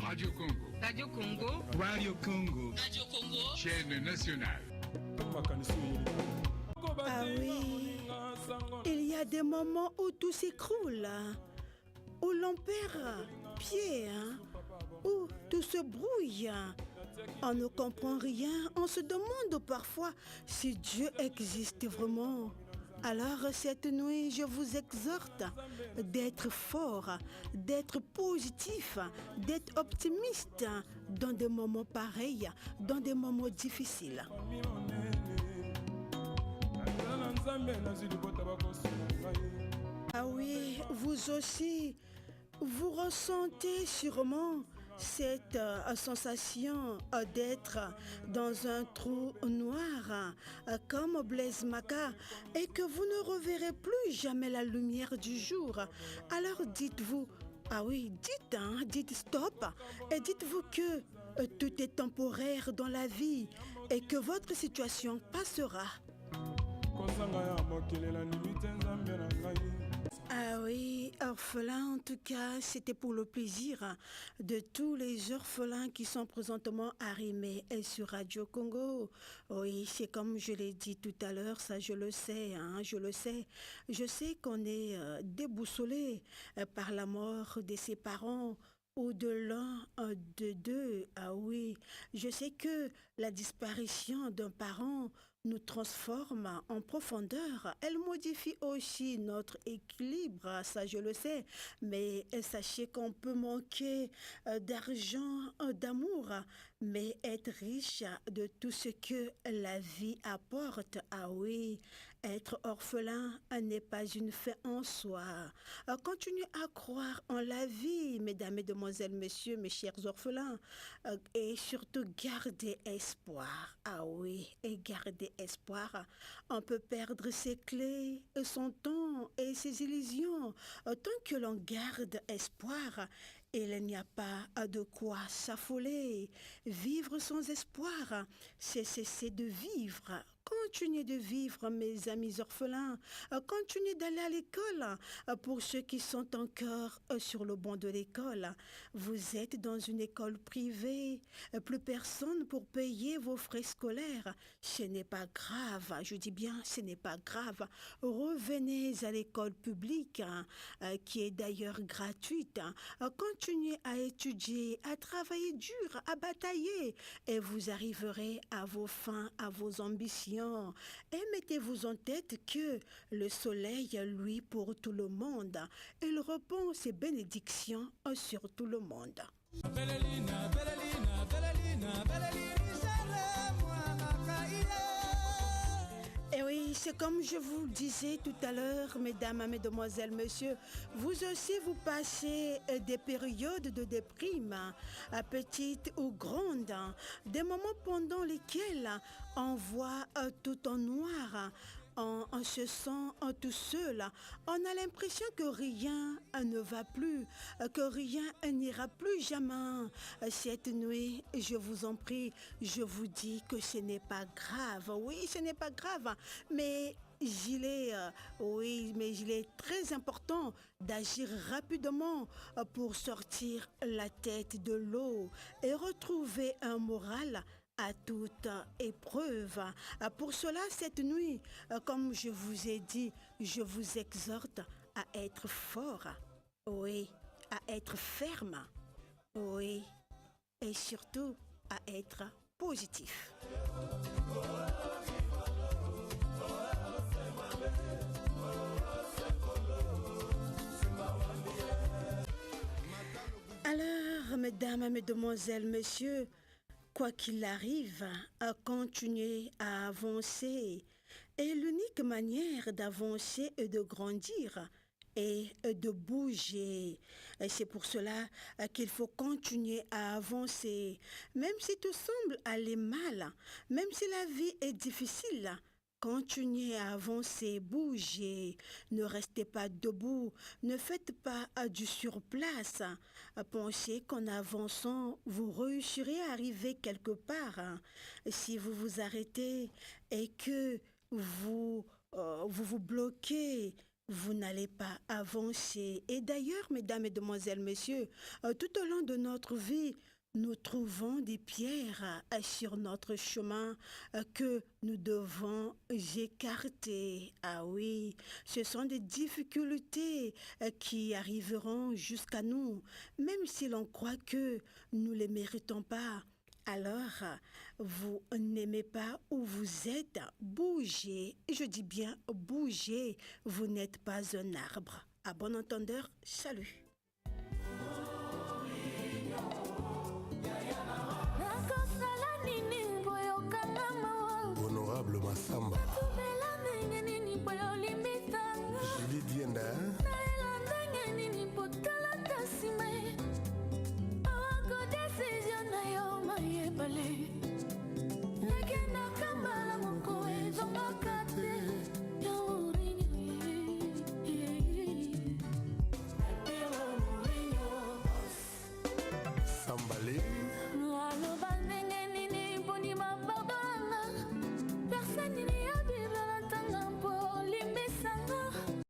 Radio Congo. Radio Congo. Radio Congo. Radio Congo. Chaîne nationale. Ah oui, il y a des moments où tout s'écroule, où l'on perd pied, où tout se brouille. On ne comprend rien, on se demande parfois si Dieu existe vraiment. Alors cette nuit, je vous exhorte d'être fort, d'être positif, d'être optimiste dans des moments pareils, dans des moments difficiles. Ah oui, vous aussi, vous ressentez sûrement cette sensation d'être dans un trou noir comme Blaise Maka et que vous ne reverrez plus jamais la lumière du jour. Alors dites-vous, ah oui, dites stop et dites-vous que tout est temporaire dans la vie et que votre situation passera. Ah oui, orphelins, en tout cas, c'était pour le plaisir de tous les orphelins qui sont présentement arrimés sur Radio Congo. Oui, c'est comme je l'ai dit tout à l'heure, ça je le sais, je le sais. Je sais qu'on est déboussolé par la mort de ses parents ou de l'un de deux. Ah oui, je sais que la disparition d'un parent nous transforme en profondeur. Elle modifie aussi notre équilibre, ça je le sais. Mais sachez qu'on peut manquer d'argent, d'amour, mais être riche de tout ce que la vie apporte. Ah oui, être orphelin n'est pas une fin en soi. Continuez à croire en la vie, mesdames, mesdemoiselles, messieurs, mes chers orphelins, et surtout gardez espoir. Ah oui, et gardez espoir. On peut perdre ses clés, son temps et ses illusions. Tant que l'on garde espoir, il n'y a pas de quoi s'affoler. Vivre sans espoir, c'est cesser de vivre. Continuez de vivre, mes amis orphelins. Continuez d'aller à l'école. Pour ceux qui sont encore sur le banc de l'école, vous êtes dans une école privée. Plus personne pour payer vos frais scolaires. Ce n'est pas grave. Je dis bien, ce n'est pas grave. Revenez à l'école publique, qui est d'ailleurs gratuite. Continuez à étudier, à travailler dur, à batailler. Et vous arriverez à vos fins, à vos ambitions. Et mettez-vous en tête que le soleil, lui, pour tout le monde, il répand ses bénédictions sur tout le monde. Et oui, c'est comme je vous le disais tout à l'heure, mesdames, mesdemoiselles, messieurs, vous aussi vous passez des périodes de déprime, petites ou grandes, des moments pendant lesquels on voit tout en noir. On se sent tout seul. On a l'impression que rien ne va plus, que rien n'ira plus jamais. Cette nuit, je vous en prie, je vous dis que ce n'est pas grave. Oui, ce n'est pas grave, mais il est très important d'agir rapidement pour sortir la tête de l'eau et retrouver un moral à toute épreuve. Pour cela, cette nuit, comme je vous ai dit, je vous exhorte à être fort, oui, à être ferme, oui, et surtout à être positif. Alors, mesdames, mesdemoiselles, messieurs, quoi qu'il arrive, à continuer à avancer. Et l'unique manière d'avancer et de grandir et de bouger. Et c'est pour cela qu'il faut continuer à avancer. Même si tout semble aller mal, même si la vie est difficile, continuez à avancer, bougez, ne restez pas debout, ne faites pas du surplace. Pensez qu'en avançant, vous réussirez à arriver quelque part. Si vous vous arrêtez et que vous vous bloquez, vous n'allez pas avancer. Et d'ailleurs, mesdames, mesdemoiselles, messieurs, tout au long de notre vie, nous trouvons des pierres sur notre chemin que nous devons écarter. Ah oui, ce sont des difficultés qui arriveront jusqu'à nous, même si l'on croit que nous ne les méritons pas. Alors, vous n'aimez pas où vous êtes, bougez. Je dis bien bougez, vous n'êtes pas un arbre. À bon entendeur, salut.